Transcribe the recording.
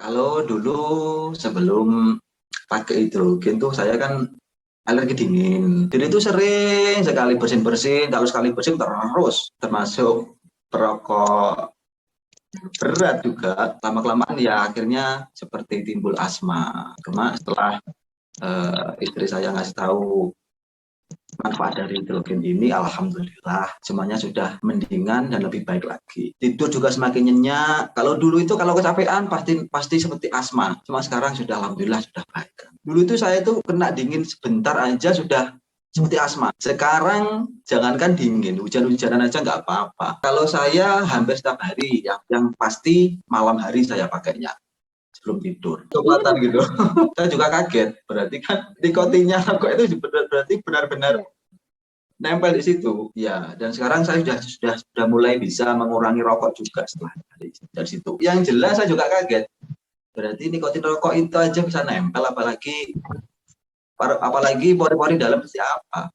Kalau dulu sebelum pakai hidrogen tuh saya kan alergi dingin. Jadi itu sering sekali bersin-bersin, kalau sekali bersin terus, termasuk perokok berat juga. Lama-kelamaan ya akhirnya seperti timbul asma. Cuma setelah istri saya ngasih tahu manfaat dari hidrogen ini, alhamdulillah semuanya sudah mendingan dan lebih baik lagi. Tidur juga semakin nyenyak. Kalau dulu itu kalau kecapean pasti seperti asma. Cuma sekarang sudah alhamdulillah sudah baik. Dulu itu saya itu kena dingin sebentar aja sudah seperti asma. Sekarang jangankan dingin, hujan-hujanan aja nggak apa-apa. Kalau saya hampir setiap hari, yang pasti malam hari saya pakainya sebelum tidur. Coklatan gitu. Saya juga kaget. Berarti kan nikotinnya rokok itu berarti benar-benar nempel di situ. Ya, dan sekarang saya sudah mulai bisa mengurangi rokok juga setelah dari situ. Yang jelas saya juga kaget. Berarti nikotin rokok itu aja bisa nempel, apalagi pori-pori dalam siapa?